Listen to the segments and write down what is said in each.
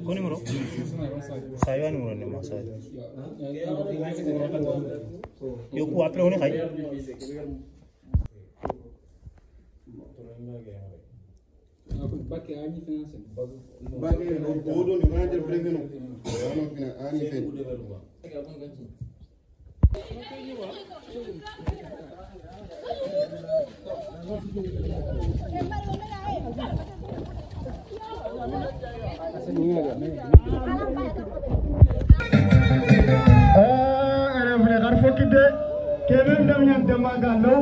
Kau numero? Saya numero ni mas saya. Yo ku apa ni kai? Bagi ani finance. Bagi bodoh ni mana dia beli ni? Orang kena ani fen. Ana vle garfo kide kemem dam nyam demaga no.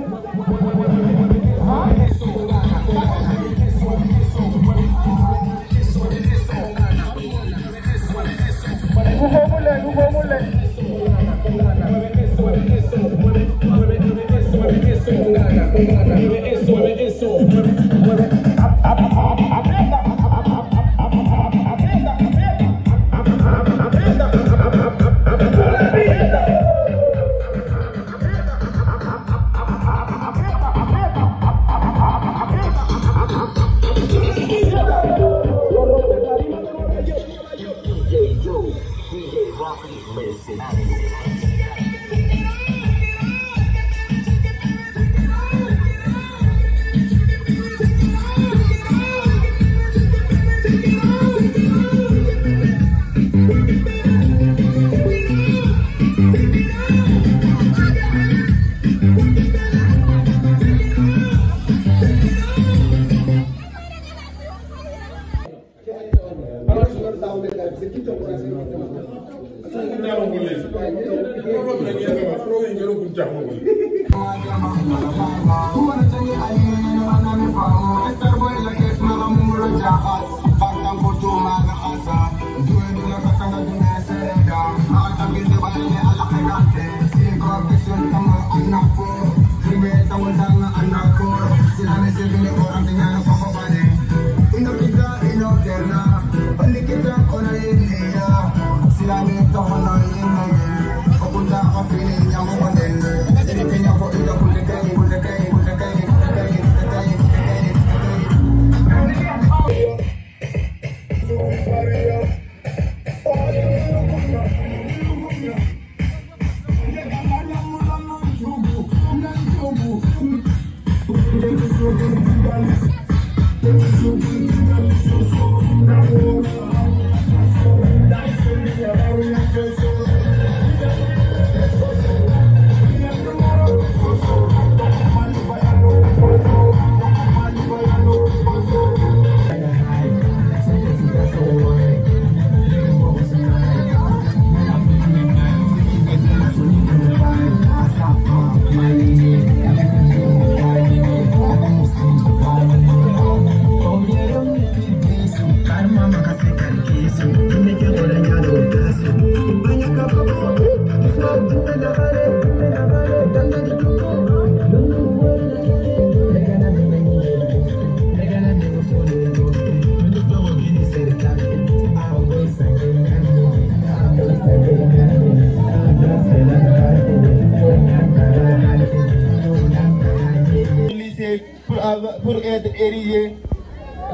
Pour être érigé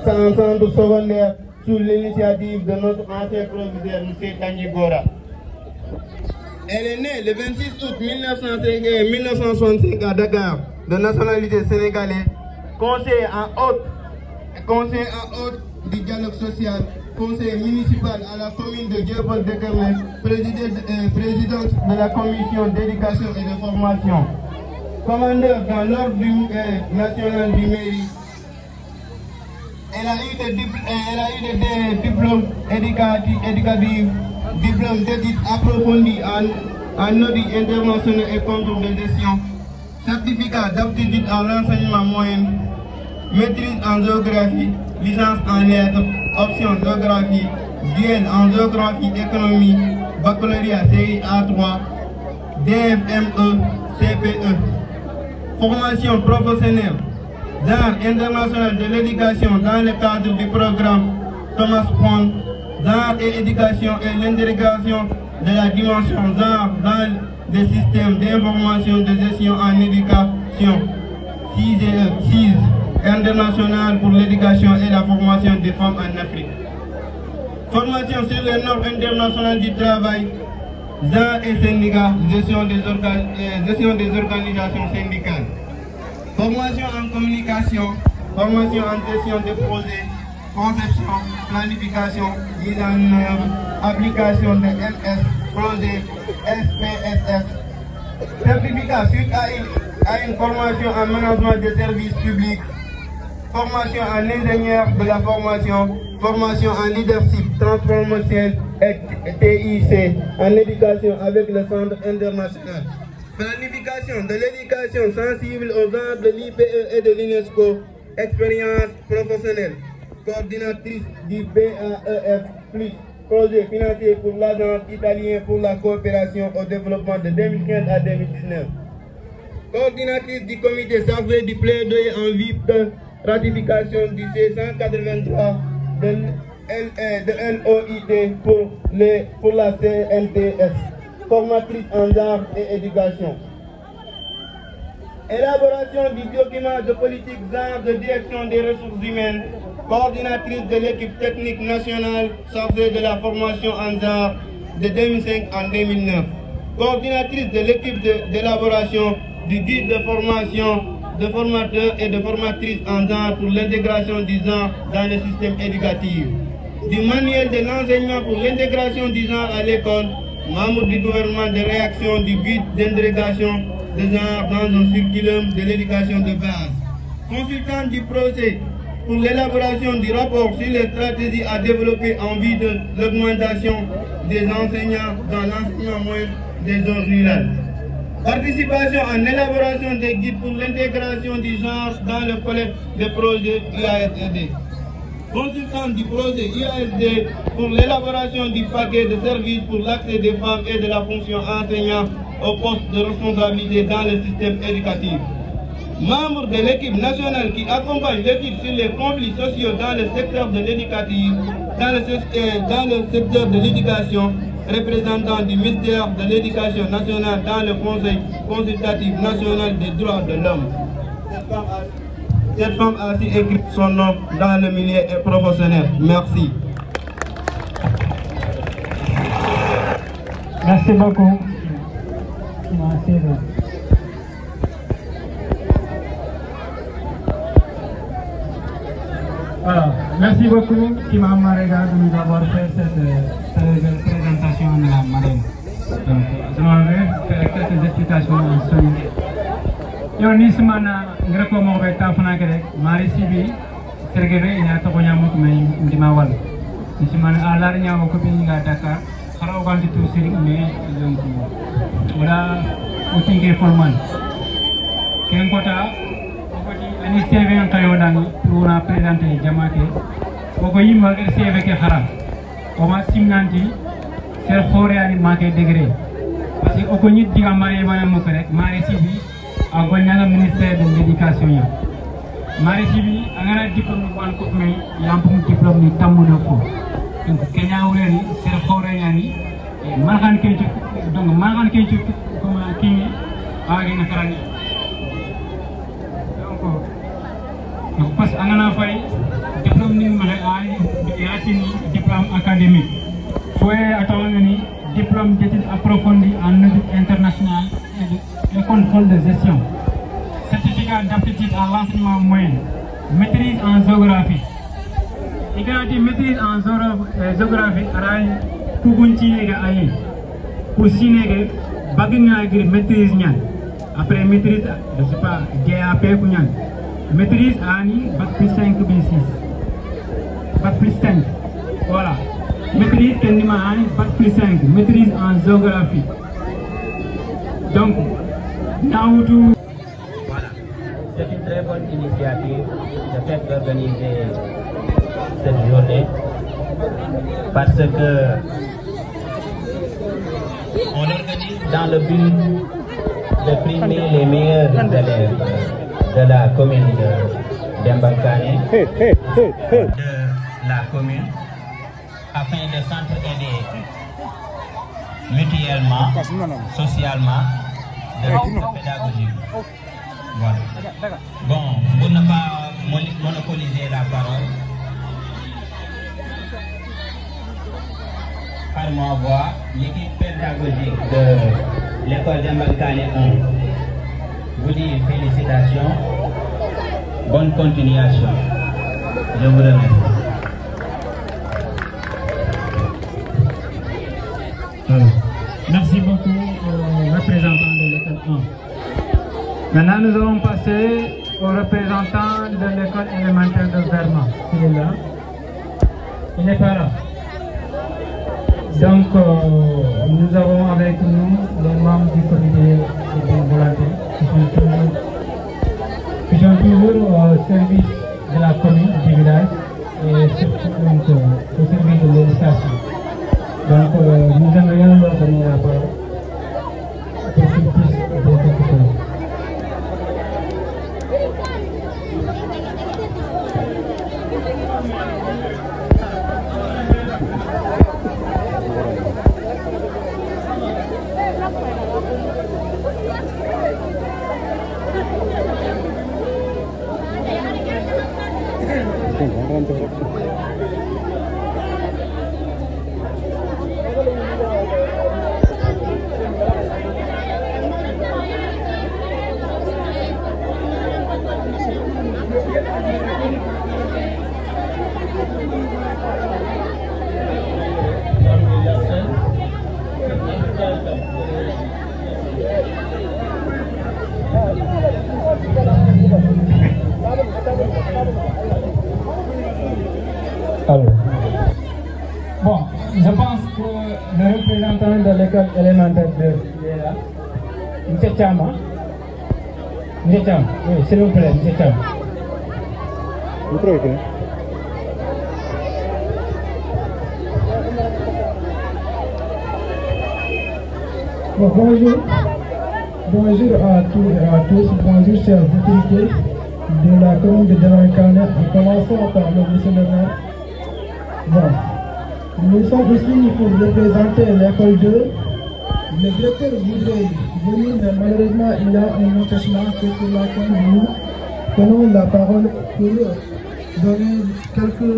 sans centre secondaire sous l'initiative de notre ancien proviseur, M. Tanguy Gora. Elle est née le 26 août 1965 à Dakar, de nationalité sénégalaise, conseiller en haute du dialogue social conseil municipal à la commune de Dieuppeul-Derklé, présidente de la commission d'éducation et de formation, commandeur dans l'ordre national du mairie. Elle a eu des diplômes éducatifs, diplômes d'études approfondies en audit international et contrôle de gestion, certificat d'aptitude en l'enseignement moyen, maîtrise en géographie, licence en lettres, option géographie, duel en géographie économie, baccalauréat CIA 3, DFME, CPE. Formation professionnelle, genre international de l'éducation dans le cadre du programme Thomas Pond, genre et éducation et l'intégration de la dimension genre dans des systèmes d'information de gestion en éducation, CISE, international pour l'éducation et la formation des femmes en Afrique. Formation sur les normes internationales du travail, genre et syndicats, gestion des organisations syndicales. Formation en communication, formation en gestion de projets, conception, planification, mise en œuvre, application de MS, projet, SPSS. Certificat suite à une formation en management des services publics, formation en ingénieur de la formation, formation en leadership transformationnel et TIC, en éducation avec le Centre international. Planification de l'éducation sensible aux genres de l'IPE et de l'UNESCO, expérience professionnelle, coordinatrice du BAEF+, projet financier pour l'Agence italienne pour la coopération au développement de 2015 à 2019. Coordinatrice du comité chargé du plaidoyer en vue de ratification du C183 de l'OIT pour la CNTS. Formatrice en genre et éducation. Élaboration du document de politique genre de direction des ressources humaines, coordinatrice de l'équipe technique nationale chargée de la formation en genre de 2005 en 2009, coordinatrice de l'équipe d'élaboration du guide de formation de formateurs et de formatrices en genre pour l'intégration du genre dans le système éducatif, du manuel de l'enseignement pour l'intégration du genre à l'école, membre du gouvernement de réaction du guide d'intégration de genre dans un curriculum de l'éducation de base, consultant du procès pour l'élaboration du rapport sur les stratégies à développer en vue de l'augmentation des enseignants dans l'enseignement moyen des zones rurales. Participation en élaboration des guides pour l'intégration du genre dans le collecte des projets UASD. Consultant du projet UASD pour l'élaboration du paquet de services pour l'accès des femmes et de la fonction enseignante au poste de responsabilité dans le système éducatif. Membre de l'équipe nationale qui accompagne l'équipe sur les conflits sociaux dans le secteur de l'éducatif, dans le secteur de l'éducation, représentant du ministère de l'Éducation nationale dans le Conseil consultatif national des droits de l'homme. Cette femme a aussi écrit son nom dans le milieu professionnel. Merci. Merci beaucoup. Merci. Alors, merci beaucoup, Imam Marega, de nous avoir fait cette présentation de la marine. Donc, je m'en vais faire quelques explications en solide. Yo ni semana ngreko mo be ta fana kere mari sibi sergebe ina to konya mo me ndima wal ni semana alar nya mo ko bi nga Dakar xaraw kan di tu siri me donc wala utinge formal ken kota ko di ani CV en tayo dan pour na présenter jamake ko yimma ke CV ke xaram ko ma simnanti ser xore ani make degré parce que ko nit diga mari manam mo ko rek mari sibi a goññala ministère de l'éducation ya mari sibi angana diplôme wan ko me yampum diplôme ni tamudo ko donc kenya wureni ser xore yani marhan ke donc marhan ke ko ma kini agi na karani donc parce angana fay diplôme ni ma ay yatini diplôme académique foi atawani diplôme d'études approfondies en audit international et contrôle de gestion, certificat d'aptitude à l'enseignement moyen, maîtrise en géographie, Il a dit maîtrise en géographie, pour continuer à aller. Pour signer, maîtrise. Après maîtrise, je ne sais pas, GAP, maîtrise Ani, bac plus 5 ou 6. Bac plus 5. Voilà. Maîtrise Kendima Ani, bac plus 5. Maîtrise en géographie. Donc, Naoutou. Voilà. C'est une très bonne initiative de fait d'organiser cette journée parce que on organise dans le but de primer les meilleurs élèves de la commune de Dembalkane, de la commune, afin de s'entraider mutuellement, socialement, de façon pédagogique. Voilà. Bon, pour ne pas monopoliser la parole, par ma voix, l'équipe pédagogique de l'école Dembalkane 1 vous dit félicitations, bonne continuation. Je vous remercie. Merci beaucoup aux représentants de l'école 1. Maintenant, nous allons passer aux représentants de l'école élémentaire de Verma. Il est là. Il n'est pas là. Donc, nous avons avec nous les membres du comité des volontaires qui sont toujours au service de la commune, du village et surtout au service de l'éducation. Donc, nous aimerions leur donner la parole pour qu'ils puissent dire quelque chose. Alors, bon, je pense que le représentant de l'école élémentaire de est là. M. Chama. M. Cham, oui, s'il vous plaît, M. Cham. Bon, bonjour. Bonjour à tous, bonjour chers autorités de la commune de Dembalkane, en commençant par le monsieur le maire. Bon, nous sommes ici pour représenter l'école 2. Le directeur voudrait venir, mais malheureusement il y a un empêchement que pour laquelle nous prenons la parole pour donner quelques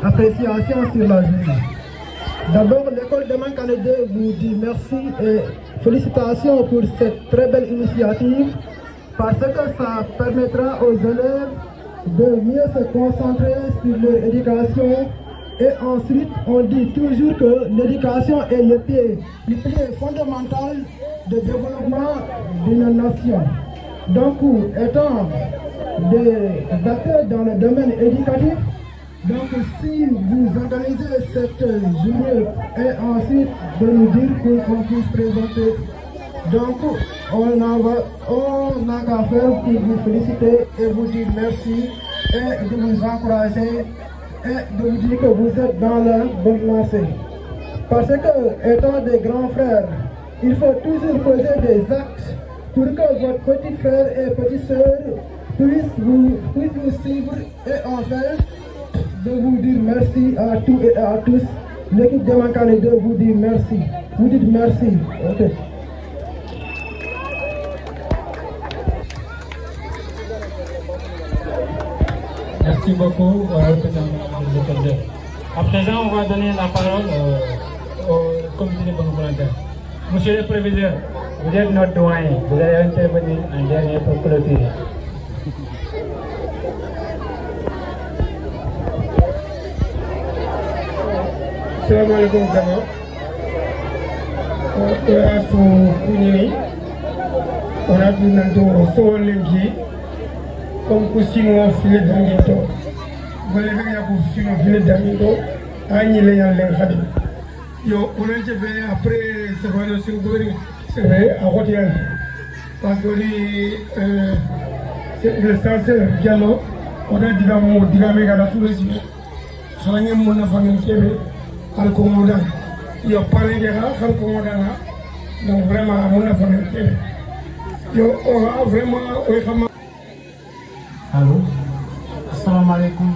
appréciations sur la journée. D'abord, l'école Dembalkane 2 vous dit merci et félicitations pour cette très belle initiative parce que ça permettra aux élèves de mieux se concentrer sur leur éducation. Et ensuite, on dit toujours que l'éducation est le pied fondamental de développement d'une nation. Donc, étant des acteurs dans le domaine éducatif, donc si vous organisez cette journée et ensuite de nous dire qu'on puisse présenter, donc on n'a qu'à faire pour vous féliciter et vous dire merci et de vous encourager et de vous dire que vous êtes dans la bonne lancée. Parce que, étant des grands frères, il faut toujours poser des actes pour que votre petit frère et petite soeur puissent vous suivre et enfin de vous dire merci à tous et à tous. L'équipe de Dembalkane 2 vous dit merci. Vous dites merci. Ok. Merci beaucoup aux représentants de l'école 2. À présent, on va donner la parole au comité de bonne volonté. Monsieur le Président, vous êtes notre doyen. Vous allez intervenir en dernier pour clôturer. Assalamualaikum kama. Ora so kunini. Ora tunanto so lengi. Comme kusino file danginto. Bale ya kusino file danginto. Ani le yan len khadi. Yo on a fait après ce voyage sur le c'est vrai à Rotian. Parce que le censeur Diallo on a dit à la sous-région. Xalangé mon na fa ngeen kébé al ko modan yo paré dara xal ko modana donc vraiment mon na fa ngeen kébé yo vraiment oy xama allo assalamu alaykum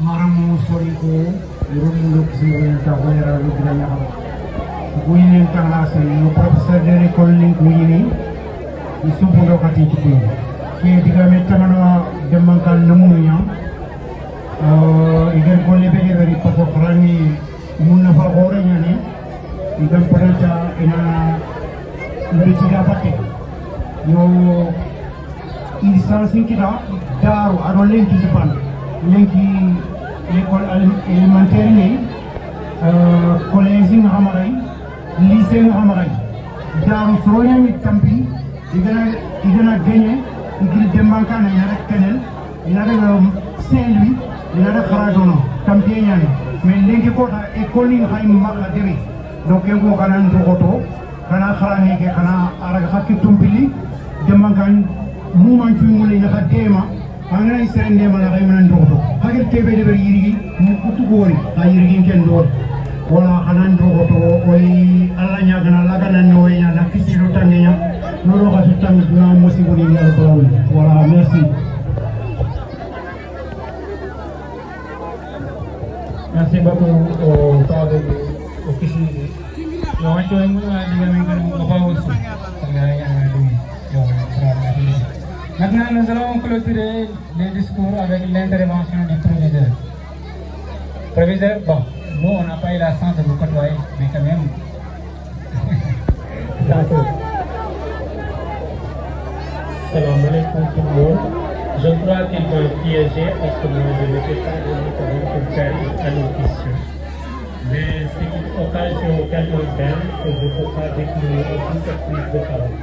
maramu soriko rumu singol ta wera lu dina xam wuyine tanga sen no professeur de l'école link wuyine ni subundo kati ci ko ki digame tamana demankan namunu nya idan kolle be beri pato krani munna fa gore nyani idan parata ina mbiti ga patte yo instance kita daru ado lenki depan lenki l'école élémentaire ni collège nga xamaray lycée nga xamaray daru soronya mi tampi igana gagné ngir dembankana ya rek kenel ina daga Saint-Louis ina da kharajono tampi ñani mais lenki ko ta école ni xay makka demi donc en ko kana ndogoto kana kharani ke kana araga hakki tumpili dembankan muman cuy mule ñaka dema angana isrende mala xay man ndogoto hagir tebe de ber yirigi mu kutu gori a yirigi ken do wala xana ndogoto oy alla ñagana lagana noy ñana kisiro tangenya no do xasu tang dina musibo ni yalla bawul voilà merci. Merci beaucoup au father officier. Yo acho ay muna digamen kan mabawos. Maintenant nous allons clôturer les discours avec l'intervention du proviseur. Proviseur, bon, nous on n'a pas eu la chance de vous côtoyer, mais quand même. Salam alaikum tout le monde. Je crois qu'il m'a piégé parce que moi je n'étais pas venu pour faire une allocution. Mais c'est une occasion tellement belle que je ne peux pas décliner toute cette prise de parole.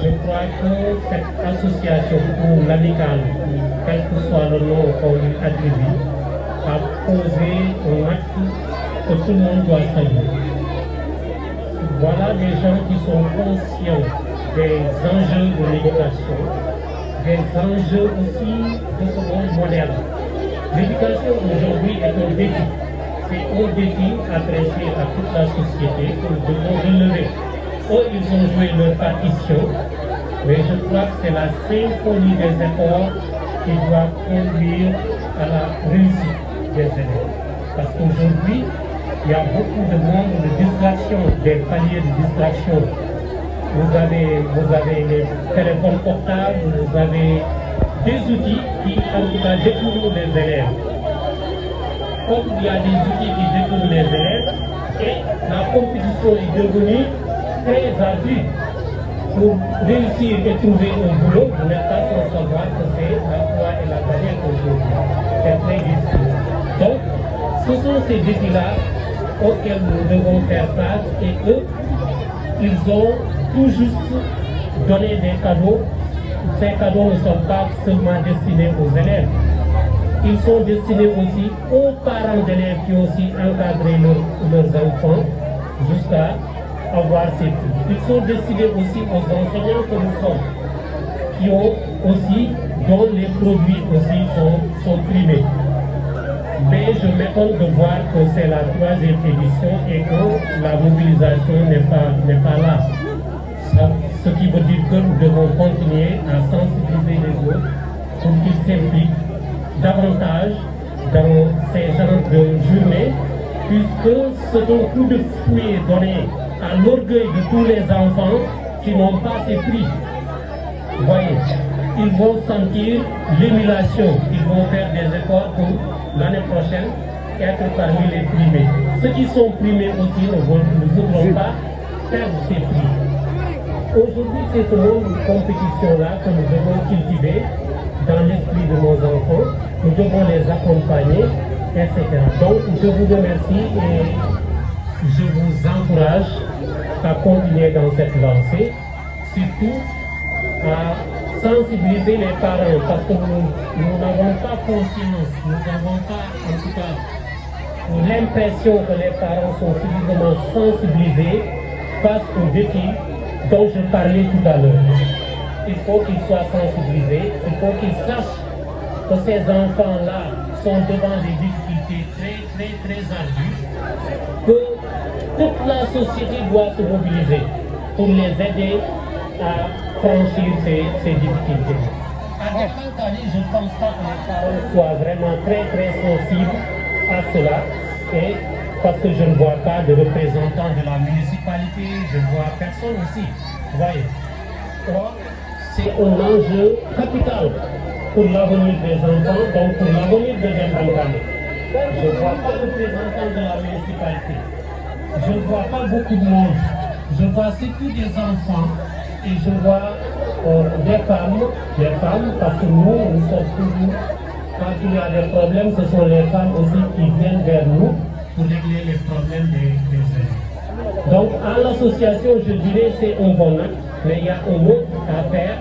Je crois que cette association ou l'amicale, quel que soit le nom qu'on lui attribue, a posé un acte que tout le monde doit saluer. Voilà des gens qui sont conscients des enjeux de l'éducation, des enjeux aussi de ce monde moderne. L'éducation aujourd'hui est un défi. C'est un défi adressé à toute la société que nous devons relever. Eux, ils ont joué leur partition, mais je crois que c'est la symphonie des efforts qui doit conduire à la réussite des élèves. Parce qu'aujourd'hui, il y a beaucoup de monde de distraction, des paliers de distraction. Vous avez les téléphones portables, vous avez des outils qui, en tout cas, détournent les élèves. Comme il y a des outils qui détournent les élèves, et la compétition est devenue très ardue. Pour réussir et trouver un boulot, vous n'êtes pas sans savoir que c'est l'emploi et la carrière aujourd'hui. C'est très difficile. Donc, ce sont ces défis-là auxquels nous devons faire face, et eux, ils ont tout juste donné des cadeaux. Ces cadeaux ne sont pas seulement destinés aux élèves. Ils sont destinés aussi aux parents d'élèves qui ont aussi encadré leurs enfants jusqu'à avoir ces prix. Ils sont destinés aussi aux enseignants que nous sommes, qui ont aussi, dont les produits aussi sont primés. Mais je m'étonne de voir que c'est la 3e édition et que la mobilisation n'est pas là. Ce qui veut dire que nous devons continuer à sensibiliser les autres pour qu'ils s'impliquent davantage dans ces genres de journées, puisque c'est un coup de fouet donné à l'orgueil de tous les enfants qui n'ont pas ces prix. Vous voyez, ils vont sentir l'émulation, ils vont faire des efforts pour l'année prochaine être parmi les primés. Ceux qui sont primés aussi ne voudront pas perdre ces prix. Aujourd'hui, c'est ce monde de compétition-là que nous devons cultiver dans l'esprit de nos enfants. Nous devons les accompagner etc. Donc, je vous remercie et je vous encourage à continuer dans cette lancée, surtout à sensibiliser les parents, parce que nous n'avons pas conscience, nous n'avons pas, en tout cas, l'impression que les parents sont suffisamment sensibilisés face aux défis dont je parlais tout à l'heure. Il faut qu'ils soient sensibilisés, il faut qu'ils sachent que ces enfants-là sont devant des difficultés très ardues, que toute la société doit se mobiliser pour les aider à franchir ces difficultés. À Dembankane, je ne pense pas que les parents soient vraiment très sensibles à cela, et parce que je ne vois pas de représentants de la municipalité, je ne vois personne aussi. Vous voyez, c'est un enjeu capital pour l'avenir des enfants, donc pour l'avenir de Dembankane. Je ne vois pas de représentants de la municipalité. Je ne vois pas beaucoup de monde. Je vois surtout des enfants et je vois des femmes, parce que nous sommes toujours, quand il y a des problèmes, ce sont les femmes aussi qui viennent vers nous pour régler les problèmes des hommes. Donc, à l'association, je dirais, c'est un bon acte, mais il y a un autre à faire,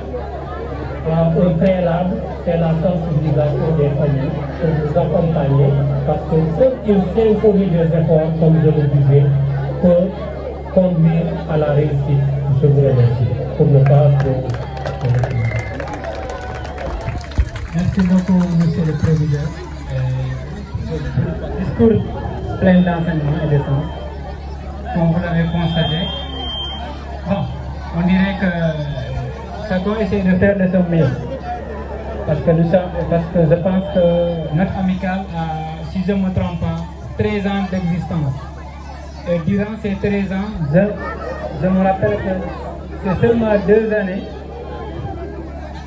un préalable, c'est la sensibilisation des familles pour vous accompagner, parce que seule une symphonie des efforts, comme je le disais, peut conduire à la réussite. Je vous remercie pour ne pas Merci beaucoup, Monsieur le Président. Discours plein d'enseignement et de sens. Comme vous l'avez constaté, bon, on dirait que chacun essaie de faire de son mieux. Parce que je pense que notre amicale a, si je ne me trompe pas, 13 ans d'existence. Et durant ces 13 ans, je me rappelle que c'est seulement 2 années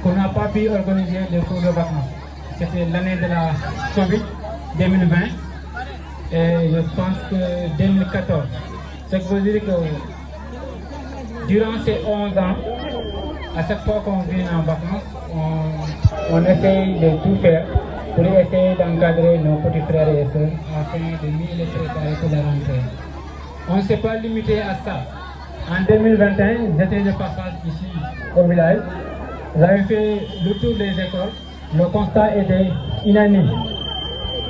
qu'on n'a pas pu organiser des cours de vacances. C'était l'année de la Covid 2020 et je pense que 2014. Ce qui veut dire que durant ces 11 ans, à chaque fois qu'on vient en vacances, on essaye de tout faire pour essayer d'encadrer nos petits frères et sœurs afin de mieux les préparer pour la rentrée. On ne s'est pas limité à ça. En 2021, j'étais de passage ici au village. J'avais fait le tour des écoles. Le constat était unanime.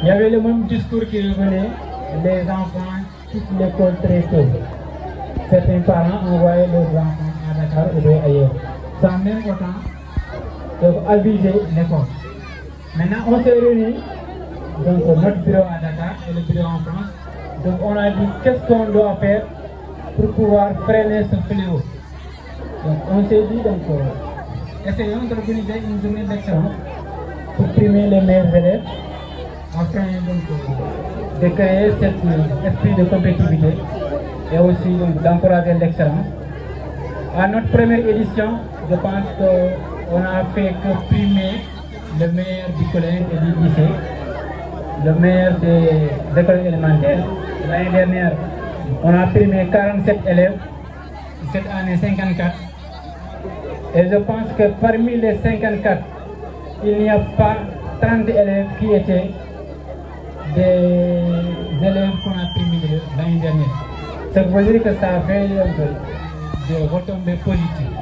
Il y avait le même discours qui revenait. Les enfants quittent l'école très tôt. Certains parents envoyaient leurs enfants à Dakar ou ailleurs, sans même autant aviser l'école. Maintenant, on s'est réunis, donc notre bureau à Dakar et le bureau en France. Donc on a dit qu'est-ce qu'on doit faire pour pouvoir freiner ce fléau. Donc on s'est dit, donc essayons d'organiser une journée d'excellence pour primer les meilleurs élèves afin donc, de créer cet esprit de compétitivité et aussi d'encourager l'excellence. À notre première édition, je pense qu'on a fait que primer le meilleur du collège et du lycée, le meilleur des écoles élémentaires. L'année dernière, on a primé 47 élèves, cette année 54. Et je pense que parmi les 54, il n'y a pas 30 élèves qui étaient des élèves qu'on a primés l'année dernière. Ça veut dire que ça a fait des retombées positives.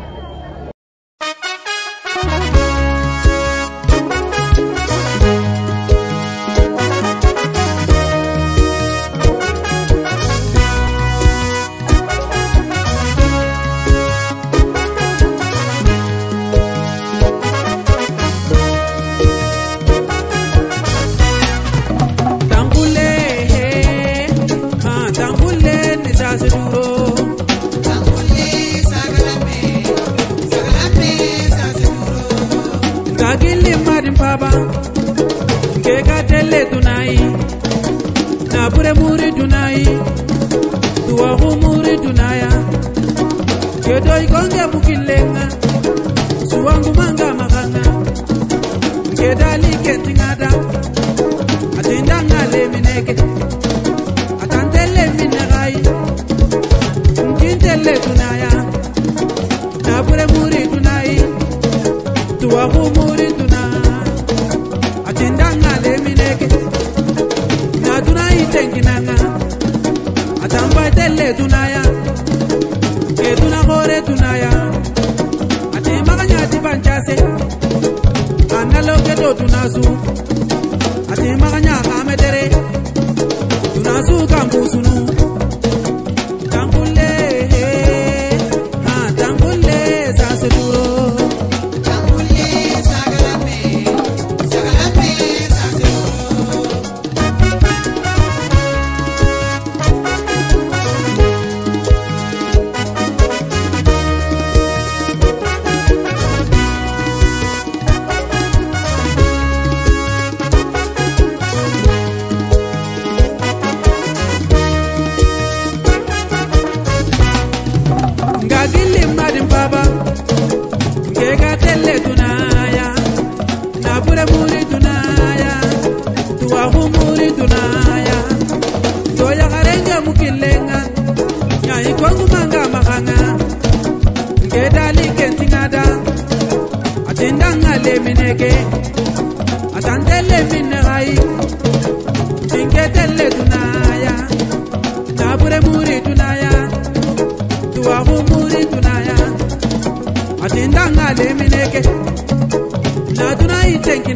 ikwangu manga mahanga ngedali kentingada atendanga le mineke atandele minerai ingedele tunaya nabure muri tunaya tuwahu muri tunaya atendanga le mineke na tunai tenki